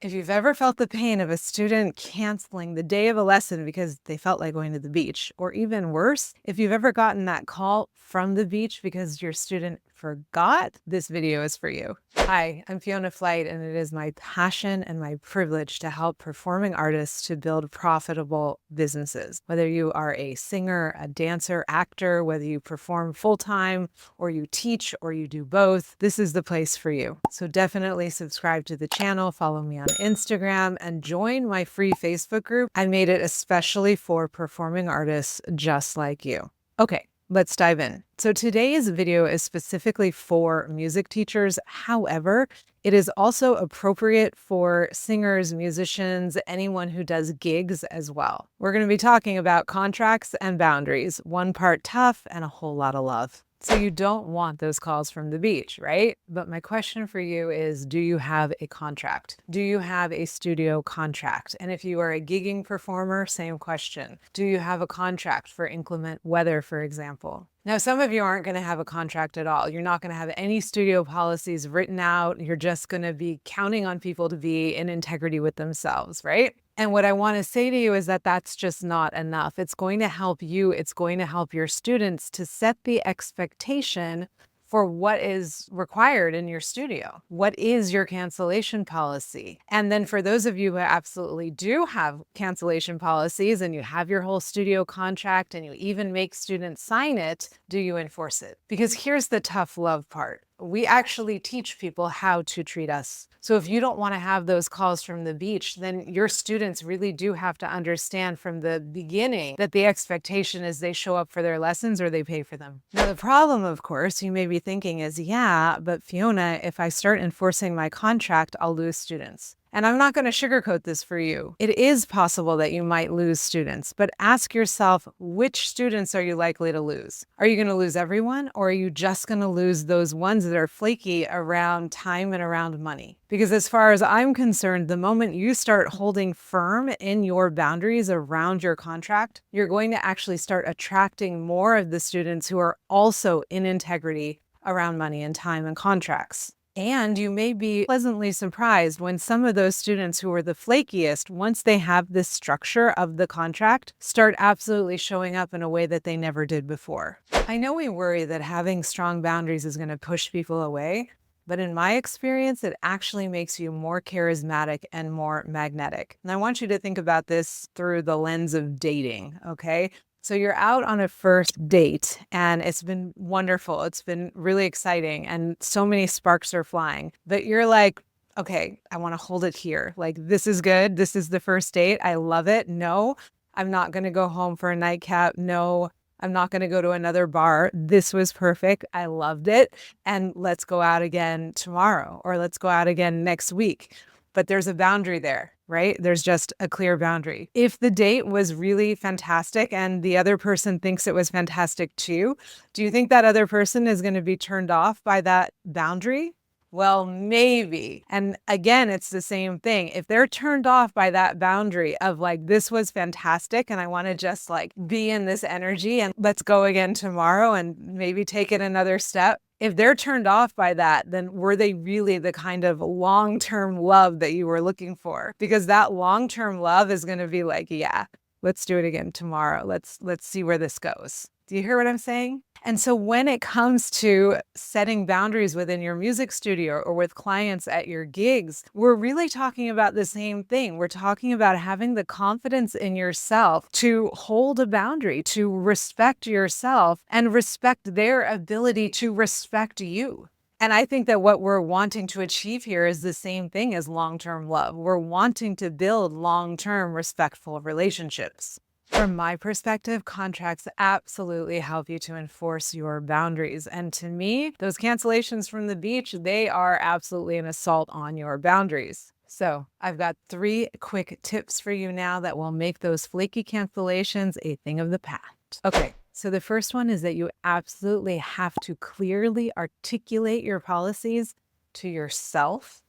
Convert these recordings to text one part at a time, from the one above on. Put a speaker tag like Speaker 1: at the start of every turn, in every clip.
Speaker 1: If you've ever felt the pain of a student canceling the day of a lesson because they felt like going to the beach, or even worse, if you've ever gotten that call from the beach because your student forgot, this video is for you. Hi, I'm Fiona Flyte, and it is my passion and my privilege to help performing artists to build profitable businesses. Whether you are a singer, a dancer, actor, whether you perform full-time, or you teach, or you do both, this is the place for you. So definitely subscribe to the channel, follow me on Instagram, and join my free Facebook group. I made it especially for performing artists just like you. Okay, let's dive in. So today's video is specifically for music teachers. However, it is also appropriate for singers, musicians, anyone who does gigs as well. We're going to be talking about contracts and boundaries, one part tough and a whole lot of love. So you don't want those calls from the beach, right? But my question for you is, do you have a contract? Do you have a studio contract? And if you are a gigging performer, same question. Do you have a contract for inclement weather, for example? Now, some of you aren't going to have a contract at all. You're not going to have any studio policies written out. You're just going to be counting on people to be in integrity with themselves, right? And what I want to say to you is that that's just not enough. It's going to help you. It's going to help your students to set the expectation for what is required in your studio. What is your cancellation policy? And then for those of you who absolutely do have cancellation policies and you have your whole studio contract and you even make students sign it, do you enforce it? Because here's the tough love part. We actually teach people how to treat us. So if you don't want to have those calls from the beach, then your students really do have to understand from the beginning that the expectation is they show up for their lessons or they pay for them. Now, the problem, of course, you may be thinking is, yeah, but Fiona, if I start enforcing my contract, I'll lose students. And I'm not going to sugarcoat this for you. It is possible that you might lose students, but ask yourself, which students are you likely to lose? Are you going to lose everyone, or are you just going to lose those ones that are flaky around time and around money? Because as far as I'm concerned, the moment you start holding firm in your boundaries around your contract, you're going to actually start attracting more of the students who are also in integrity around money and time and contracts. And you may be pleasantly surprised when some of those students who are the flakiest, once they have this structure of the contract, start absolutely showing up in a way that they never did before. I know we worry that having strong boundaries is going to push people away, but in my experience, it actually makes you more charismatic and more magnetic. And I want you to think about this through the lens of dating, okay? So you're out on a first date and it's been wonderful. It's been really exciting and so many sparks are flying. But you're like, okay, I want to hold it here. Like, this is good. This is the first date. I love it. No, I'm not going to go home for a nightcap. No, I'm not going to go to another bar. This was perfect. I loved it. And let's go out again tomorrow, or let's go out again next week. But there's a boundary there, right? There's just a clear boundary. If the date was really fantastic and the other person thinks it was fantastic too, do you think that other person is going to be turned off by that boundary? Well, maybe. And again, it's the same thing. If they're turned off by that boundary of like, this was fantastic and I want to just like be in this energy and let's go again tomorrow and maybe take it another step. If they're turned off by that, then were they really the kind of long-term love that you were looking for? Because that long-term love is going to be like, yeah, let's do it again tomorrow. Let's see where this goes. Do you hear what I'm saying? And so when it comes to setting boundaries within your music studio or with clients at your gigs, we're really talking about the same thing. We're talking about having the confidence in yourself to hold a boundary, to respect yourself and respect their ability to respect you. And I think that what we're wanting to achieve here is the same thing as long-term love. We're wanting to build long-term respectful relationships. From my perspective, contracts absolutely help you to enforce your boundaries. And to me, those cancellations from the beach, they are absolutely an assault on your boundaries. So I've got 3 quick tips for you now that will make those flaky cancellations a thing of the past. Okay, so the first one is that you absolutely have to clearly articulate your policies to yourself,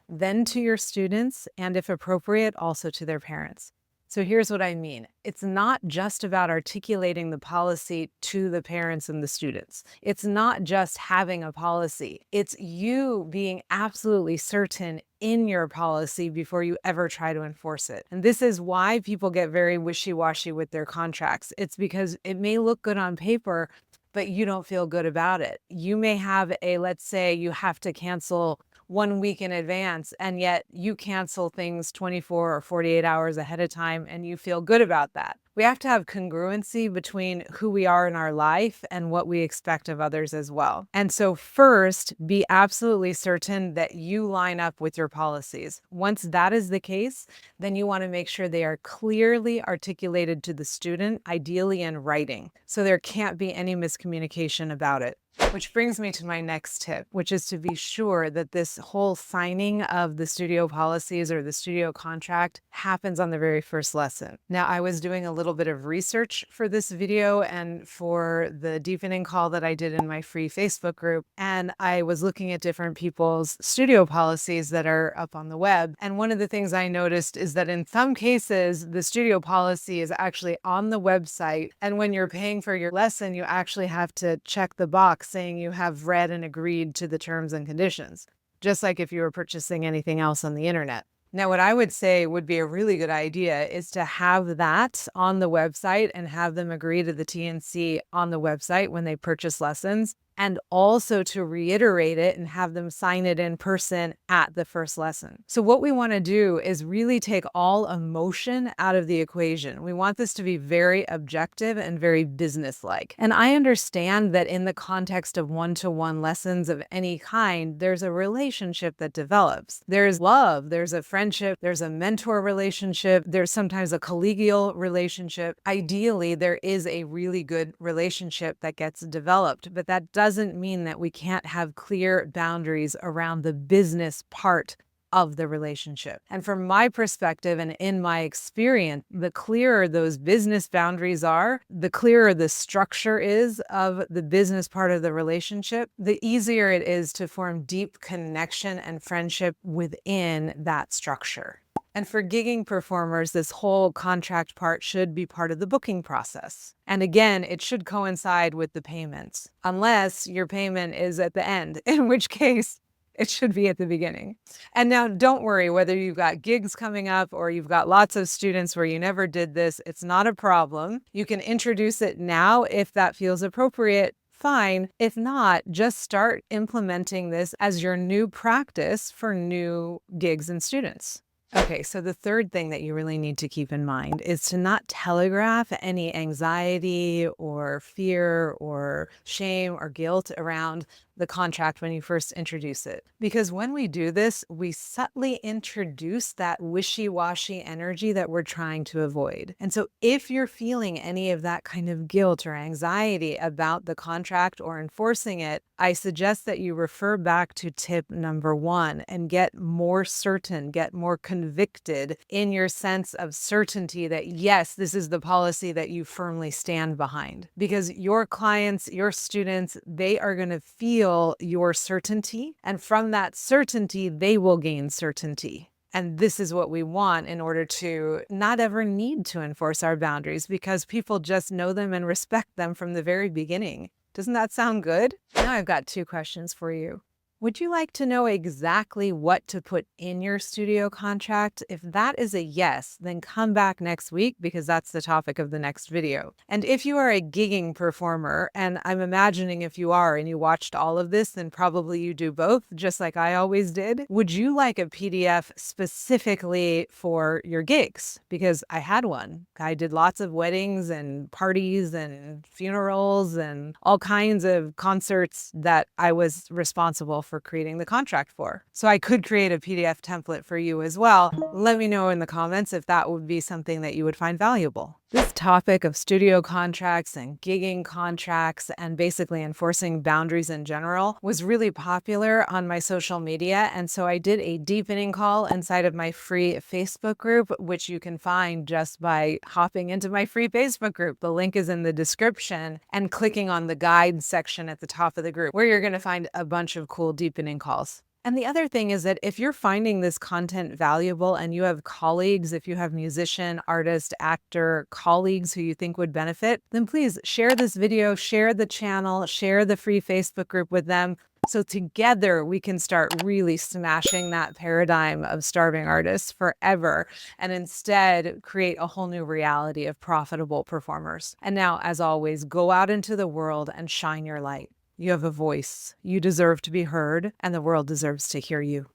Speaker 1: then to your students, and if appropriate, also to their parents. So here's what I mean. It's not just about articulating the policy to the parents and the students. It's not just having a policy. It's you being absolutely certain in your policy before you ever try to enforce it. And this is why people get very wishy-washy with their contracts. It's because it may look good on paper, but you don't feel good about it. You may have let's say you have to cancel 1 week in advance, and yet you cancel things 24 or 48 hours ahead of time and you feel good about that. We have to have congruency between who we are in our life and what we expect of others as well. And so first, be absolutely certain that you line up with your policies. Once that is the case, then you want to make sure they are clearly articulated to the student, ideally in writing, so there can't be any miscommunication about it. Which brings me to my next tip, which is to be sure that this whole signing of the studio policies or the studio contract happens on the very first lesson. Now, I was doing a little bit of research for this video and for the deepening call that I did in my free Facebook group, and I was looking at different people's studio policies that are up on the web. And one of the things I noticed is that in some cases, the studio policy is actually on the website, and when you're paying for your lesson, you actually have to check the box saying you have read and agreed to the terms and conditions, just like if you were purchasing anything else on the internet. Now, what I would say would be a really good idea is to have that on the website and have them agree to the T&C on the website when they purchase lessons, and also to reiterate it and have them sign it in person at the first lesson. So what we want to do is really take all emotion out of the equation. We want this to be very objective and very businesslike. And I understand that in the context of one-to-one lessons of any kind, there's a relationship that develops. There's love, there's a friendship, there's a mentor relationship, there's sometimes a collegial relationship. Ideally, there is a really good relationship that gets developed, but that doesn't mean that we can't have clear boundaries around the business part of the relationship. And from my perspective and in my experience, the clearer those business boundaries are, the clearer the structure is of the business part of the relationship, the easier it is to form deep connection and friendship within that structure. And for gigging performers, this whole contract part should be part of the booking process. And again, it should coincide with the payments, unless your payment is at the end, in which case it should be at the beginning. And now don't worry whether you've got gigs coming up or you've got lots of students where you never did this. It's not a problem. You can introduce it now if that feels appropriate. Fine. If not, just start implementing this as your new practice for new gigs and students. Okay, so the third thing that you really need to keep in mind is to not telegraph any anxiety or fear or shame or guilt around the contract when you first introduce it. Because when we do this, we subtly introduce that wishy-washy energy that we're trying to avoid. And so if you're feeling any of that kind of guilt or anxiety about the contract or enforcing it, I suggest that you refer back to tip number 1 and get more certain, get more convicted in your sense of certainty that yes, this is the policy that you firmly stand behind. Because your clients, your students, they are going to feel your certainty, and from that certainty, they will gain certainty. And this is what we want in order to not ever need to enforce our boundaries, because people just know them and respect them from the very beginning. Doesn't that sound good? Now I've got 2 questions for you. Would you like to know exactly what to put in your studio contract? If that is a yes, then come back next week because that's the topic of the next video. And if you are a gigging performer, and I'm imagining if you are and you watched all of this, then probably you do both, just like I always did. Would you like a PDF specifically for your gigs? Because I had one. I did lots of weddings and parties and funerals and all kinds of concerts that I was responsible for creating the contract for. So I could create a PDF template for you as well. Let me know in the comments if that would be something that you would find valuable. This topic of studio contracts and gigging contracts and basically enforcing boundaries in general was really popular on my social media. And so I did a deepening call inside of my free Facebook group, which you can find just by hopping into my free Facebook group. The link is in the description and clicking on the guide section at the top of the group, where you're going to find a bunch of cool deepening calls. And the other thing is that if you're finding this content valuable and you have colleagues, if you have musician, artist, actor, colleagues who you think would benefit, then please share this video, share the channel, share the free Facebook group with them. So together we can start really smashing that paradigm of starving artists forever and instead create a whole new reality of profitable performers. And now, as always, go out into the world and shine your light. You have a voice. You deserve to be heard, and the world deserves to hear you.